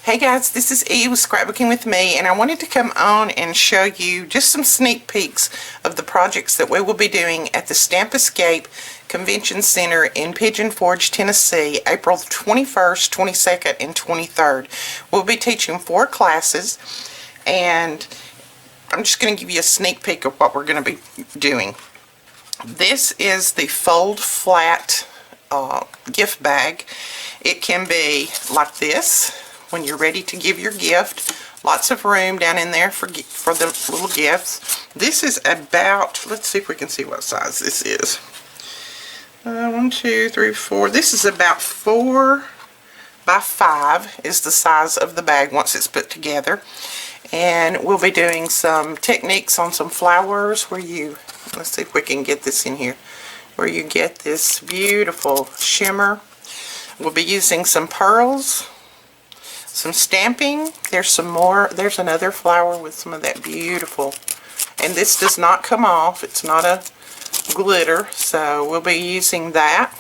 Hey guys, this is E with Scrapbooking with me, and I wanted to come on and show you just some sneak peeks of the projects that we will be doing at the Stamp Escape Convention Center in Pigeon Forge, Tennessee, April 21st, 22nd, and 23rd. We'll be teaching 4 classes, and I'm just going to give you a sneak peek of what we're going to be doing. This is the fold flat gift bag. It can be like this when you're ready to give your gift. Lots of room down in there for the little gifts. This is about, let's see if we can see what size this is. 1, 2, 3, 4. This is about 4 by 5 is the size of the bag once it's put together. And we'll be doing some techniques on some flowers where you, let's see if we can get this in here, where you get this beautiful shimmer. We'll be using some pearls, some stamping. There's some more. There's another flower with some of that beautiful, and this does not come off. It's not a glitter, so we'll be using that.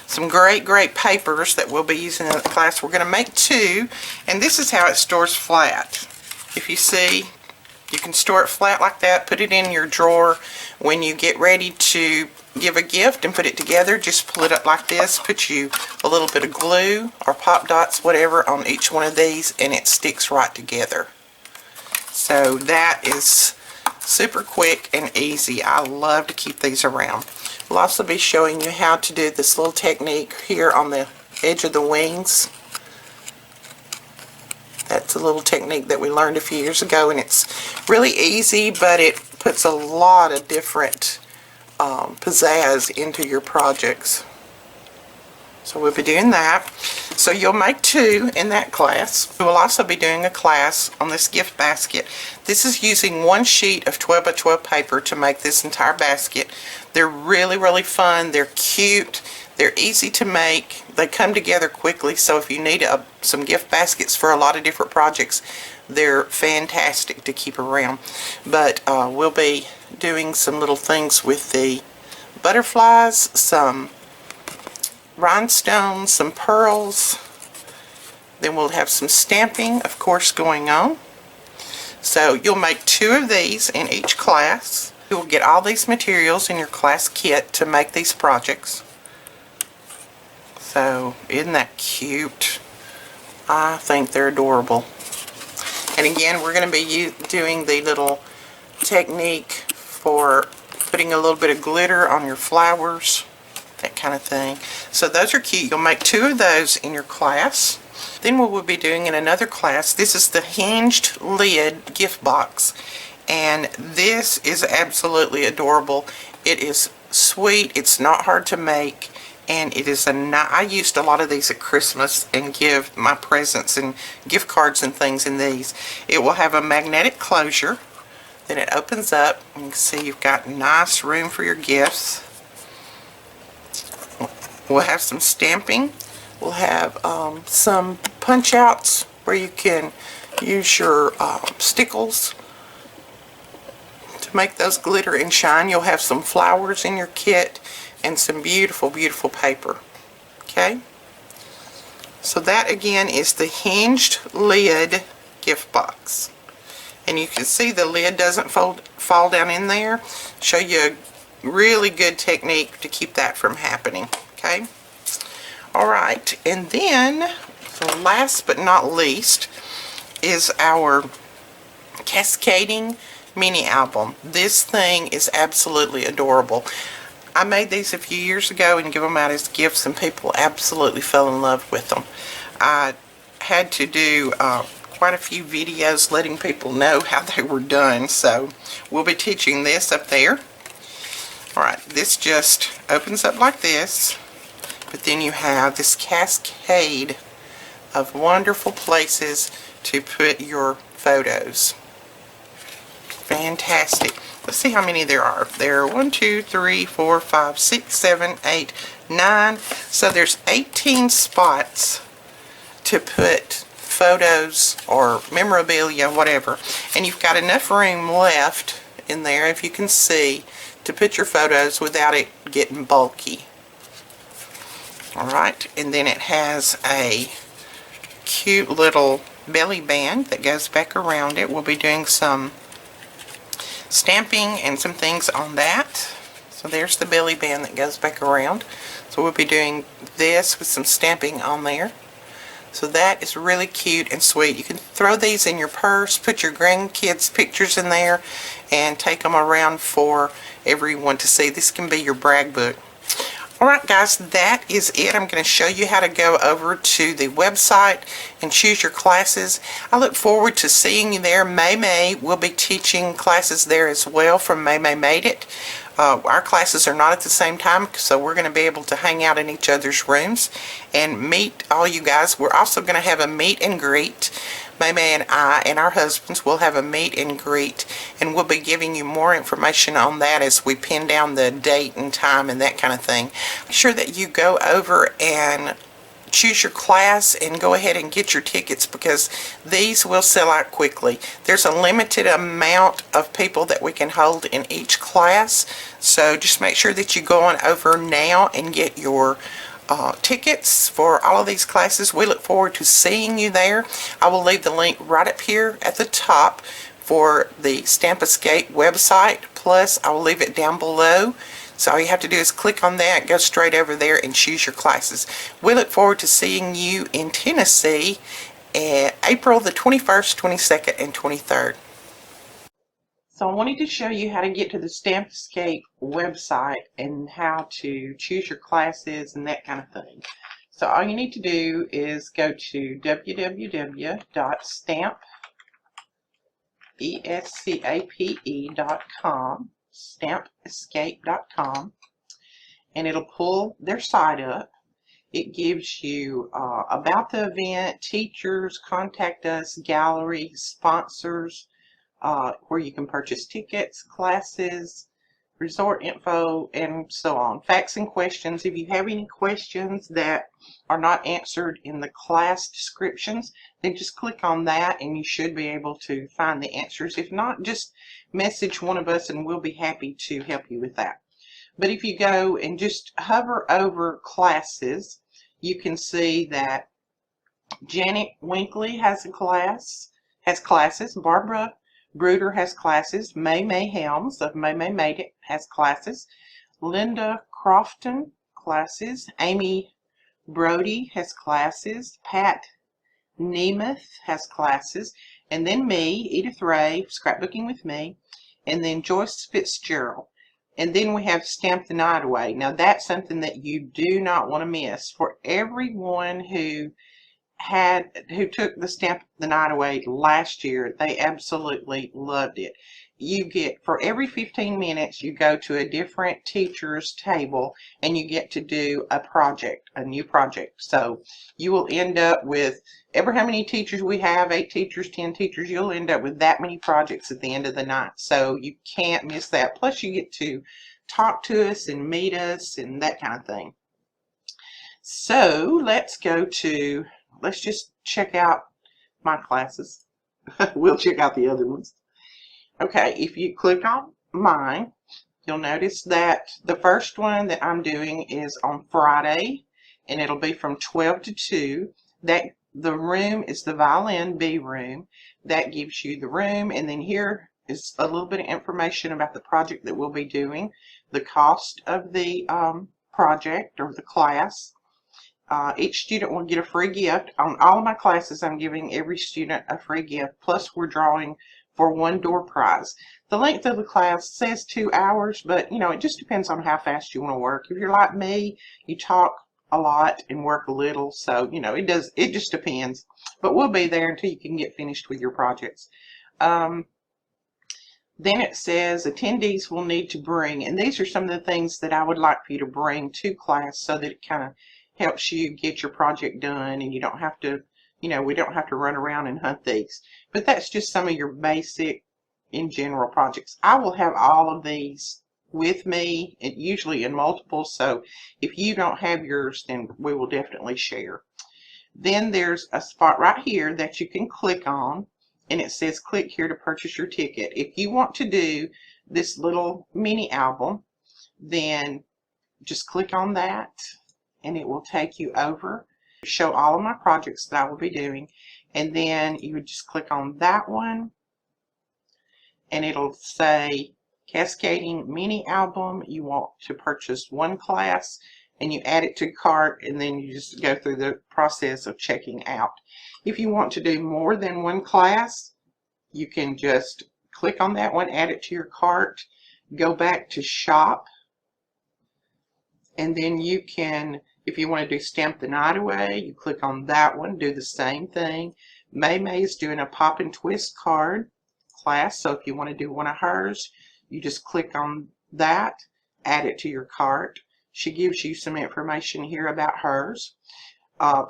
Some great papers that we'll be using in the class. We're going to make 2, and this is how it stores flat. If you see, you can store it flat like that, put it in your drawer. When you get ready to give a gift and put it together, just pull it up like this, put you a little bit of glue or pop dots, whatever, on each one of these, and it sticks right together. So that is super quick and easy. I love to keep these around. We'll also be showing you how to do this little technique here on the edge of the wings. That's a little technique that we learned a few years ago, and it's really easy, but it puts a lot of different pizzazz into your projects. So we'll be doing that. So you'll make 2 in that class. We will also be doing a class on this gift basket. This is using 1 sheet of 12 by 12 paper to make this entire basket. They're really fun. They're cute. They're easy to make. They come together quickly, so if you need some gift baskets for a lot of different projects, they're fantastic to keep around. But we'll be doing some little things with the butterflies, some rhinestones, some pearls. Then we'll have some stamping, of course, going on. So you'll make 2 of these in each class. You'll get all these materials in your class kit to make these projects. So isn't that cute? I think they're adorable. And again, we're going to be doing the little technique for putting a little bit of glitter on your flowers, that kind of thing. So those are cute. You'll make 2 of those in your class. Then what we'll be doing in another class, this is the hinged lid gift box. And this is absolutely adorable. It is sweet. It's not hard to make. And it is I used a lot of these at Christmas and give my presents and gift cards and things in these. It will have a magnetic closure. Then it opens up. You can see you've got nice room for your gifts. We'll have some stamping. We'll have some punch outs where you can use your stickles to make those glitter and shine. You'll have some flowers in your kit and some beautiful paper. Okay, so that again is the hinged lid gift box, and you can see the lid doesn't fall down in there. Show you a really good technique to keep that from happening. Okay, alright, and then the last but not least is our cascading mini album. This thing is absolutely adorable. I made these a few years ago and give them out as gifts, and people absolutely fell in love with them. I had to do quite a few videos letting people know how they were done, so we'll be teaching this up there. Alright, this just opens up like this, but then you have this cascade of wonderful places to put your photos. Fantastic. Let's see how many there are. There are 1, 2, 3, 4, 5, 6, 7, 8, 9. So there's 18 spots to put photos or memorabilia, whatever. And you've got enough room left in there, if you can see, to put your photos without it getting bulky. Alright, and then it has a cute little belly band that goes back around it. We'll be doing some stamping and some things on that. So there's the belly band that goes back around. So we'll be doing this with some stamping on there. So that is really cute and sweet. You can throw these in your purse, put your grandkids' pictures in there, and take them around for everyone to see. This can be your brag book. Alright guys, that is it. I'm going to show you how to go over to the website and choose your classes. I look forward to seeing you there. May will be teaching classes there as well from May Made It. Our classes are not at the same time, so we're going to be able to hang out in each other's rooms and meet all you guys. We're also going to have a meet and greet. May and I and our husbands will have a meet and greet, and we'll be giving you more information on that as we pin down the date and time and that kind of thing. Make sure that you go over and choose your class and go ahead and get your tickets, because these will sell out quickly. There's a limited amount of people that we can hold in each class, so just make sure that you go on over now and get your tickets for all of these classes. We look forward to seeing you there. I will leave the link right up here at the top for the Stamp Escape website, plus I will leave it down below. So all you have to do is click on that, go straight over there and choose your classes. We look forward to seeing you in Tennessee April the 21st, 22nd, and 23rd. So I wanted to show you how to get to the Stamp Escape website and how to choose your classes and that kind of thing. So all you need to do is go to www.stampescape.com, stampescape.com, and it'll pull their site up. It gives you about the event, teachers, contact us, gallery, sponsors, where you can purchase tickets, classes, resort info, and so on. Facts and questions. If you have any questions that are not answered in the class descriptions, then just click on that and you should be able to find the answers. If not, just message one of us and we'll be happy to help you with that. But if you go and just hover over classes, you can see that Janet Winkley has classes. Barbara Bruder has classes. May Helms of May Made It has classes. Linda Crofton classes. Amy Brody has classes. Pat Nemeth has classes. And then me, Edith Ray, Scrapbooking with me. And then Joyce Fitzgerald. And then we have Stamp the Night Away. Now that's something that you do not want to miss. For everyone who took the Stamp the Night Away last year, they absolutely loved it. You get, for every 15 minutes, you go to a different teacher's table and you get to do a project, a new project. So you will end up with, ever how many teachers we have, 8 teachers, 10 teachers, you'll end up with that many projects at the end of the night. So you can't miss that. Plus you get to talk to us and meet us and that kind of thing. So let's just check out my classes. We'll check out the other ones. Okay, if you click on mine, you'll notice that the first one that I'm doing is on Friday, and it'll be from 12 to 2. That the room is the violin B room. That gives you the room, and then here is a little bit of information about the project that we'll be doing, the cost of the project or the class. Each student will get a free gift. On all of my classes, I'm giving every student a free gift, plus we're drawing for one door prize. The length of the class says 2 hours, but you know, it just depends on how fast you want to work. If you're like me, you talk a lot and work a little, so you know, it just depends. But we'll be there until you can get finished with your projects. Then it says attendees will need to bring, and these are some of the things that I would like for you to bring to class so that it kind of helps you get your project done and you don't have to, you know, we don't have to run around and hunt these. But that's just some of your basic, in general, projects. I will have all of these with me, and usually in multiples, so if you don't have yours, then we will definitely share. Then there's a spot right here that you can click on, and it says click here to purchase your ticket. If you want to do this little mini album, then just click on that and it will take you over. show all of my projects that I will be doing, and then you would just click on that one, and it'll say Cascading Mini Album. You want to purchase one class, and you add it to cart, and then you just go through the process of checking out. If you want to do more than one class, you can just click on that one, add it to your cart, go back to shop, and then you can, if you want to do Stamp the Night Away, you click on that one, do the same thing. May is doing a Pop and Twist card class, so if you want to do one of hers, you just click on that, add it to your cart. She gives you some information here about hers.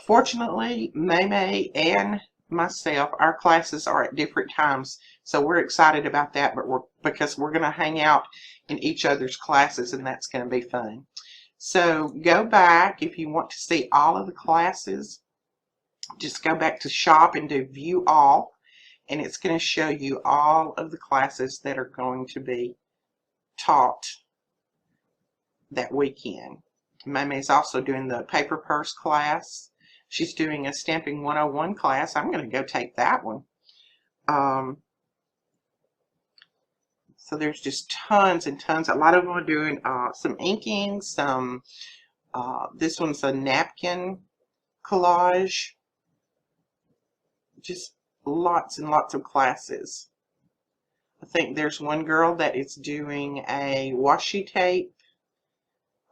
Fortunately, May and myself, our classes are at different times, so we're excited about that, but because we're going to hang out in each other's classes, and that's going to be fun. So go back, if you want to see all of the classes, just go back to shop and do view all, and it's going to show you all of the classes that are going to be taught that weekend. May's also doing the paper purse class. She's doing a Stamping 101 class. I'm going to go take that one. So there's just tons and tons. A lot of them are doing some inking, some, this one's a napkin collage. Just lots and lots of classes. I think there's one girl that is doing a washi tape.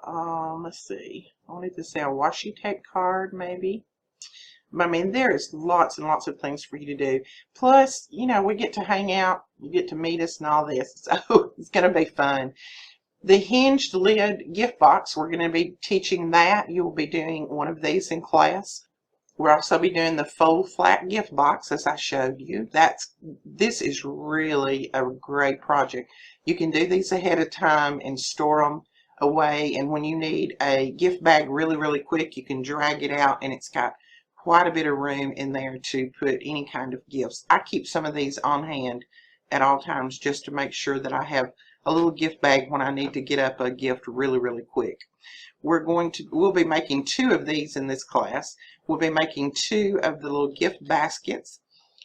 Let's see. I wanted to say a washi tape card, maybe. But I mean, there's lots and lots of things for you to do. Plus, you know, we get to hang out, you get to meet us and all this. So it's going to be fun. The hinged lid gift box, we're going to be teaching that. You will be doing one of these in class. We'll also be doing the fold flat gift box, as I showed you. This is really a great project. You can do these ahead of time and store them away, and when you need a gift bag really, really quick, you can drag it out, and it's got quite a bit of room in there to put any kind of gifts. I keep some of these on hand at all times just to make sure that I have a little gift bag when I need to get up a gift really, really quick. We'll be making 2 of these in this class. We'll be making 2 of the little gift baskets,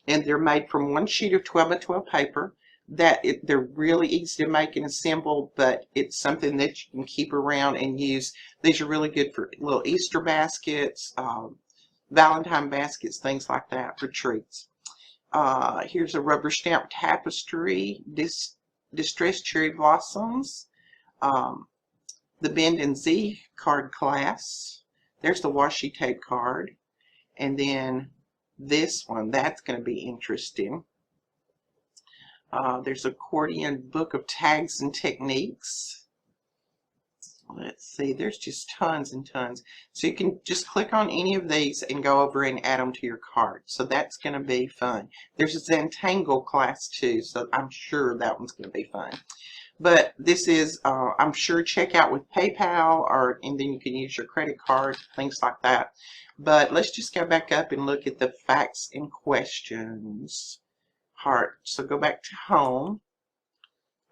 and they're made from 1 sheet of 12 by 12 paper. They're really easy to make and assemble, but it's something that you can keep around and use. These are really good for little Easter baskets, Valentine baskets, things like that for treats. Here's a rubber stamp tapestry, distressed cherry blossoms, the Bend and Z card class. There's the washi tape card, and then this one, that's going to be interesting. There's accordion book of tags and techniques. Let's see, there's just tons and tons. So you can just click on any of these and go over and add them to your cart. So that's going to be fun. There's a Zentangle class too, so I'm sure that one's going to be fun. But this is, I'm sure, checkout with PayPal, and then you can use your credit card, things like that. But let's just go back up and look at the facts and questions part. So go back to home.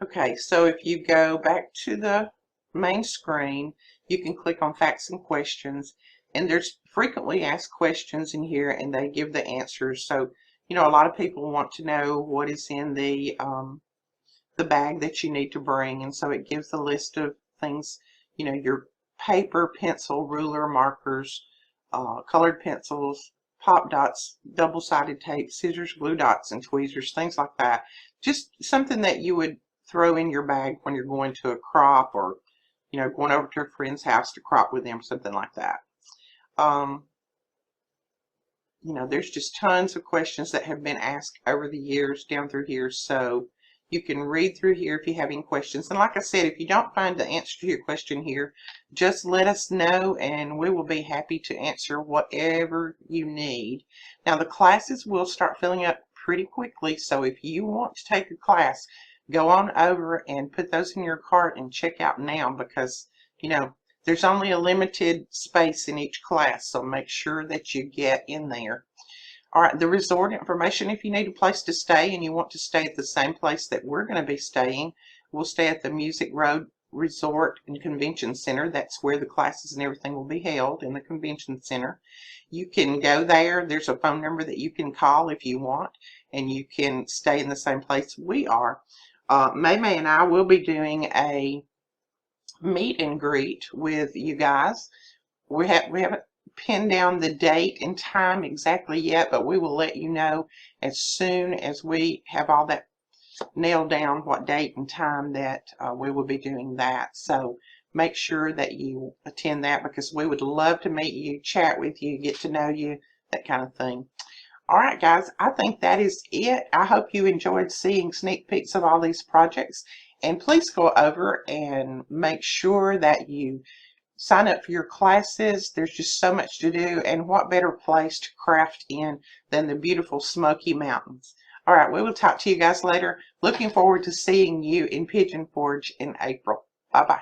Okay, so if you go back to the main screen, you can click on facts and questions, and there's frequently asked questions in here, and they give the answers. So, you know, a lot of people want to know what is in the bag that you need to bring, and so it gives a list of things, you know, your paper, pencil, ruler, markers, colored pencils, pop dots, double-sided tape, scissors, glue dots, and tweezers, things like that. Just something that you would throw in your bag when you're going to a crop, or, you know, going over to a friend's house to crop with them, something like that. You know, there's just tons of questions that have been asked over the years down through here, so you can read through here if you have any questions. And like I said, if you don't find the answer to your question here, just let us know, and we will be happy to answer whatever you need. Now, the classes will start filling up pretty quickly, so if you want to take a class, go on over and put those in your cart and check out now, because, you know, there's only a limited space in each class, so make sure that you get in there. All right, the resort information, if you need a place to stay and you want to stay at the same place that we're going to be staying, we'll stay at the Music Road Resort and Convention Center. That's where the classes and everything will be held, in the convention center. You can go there. There's a phone number that you can call if you want, and you can stay in the same place we are. May and I will be doing a meet and greet with you guys. We haven't pinned down the date and time exactly yet, but we will let you know as soon as we have all that nailed down, what date and time that we will be doing that. So make sure that you attend that, because we would love to meet you, chat with you, get to know you, that kind of thing. All right, guys, I think that is it. I hope you enjoyed seeing sneak peeks of all these projects. And please go over and make sure that you sign up for your classes. There's just so much to do, and what better place to craft in than the beautiful Smoky Mountains. All right, we will talk to you guys later. Looking forward to seeing you in Pigeon Forge in April. Bye-bye.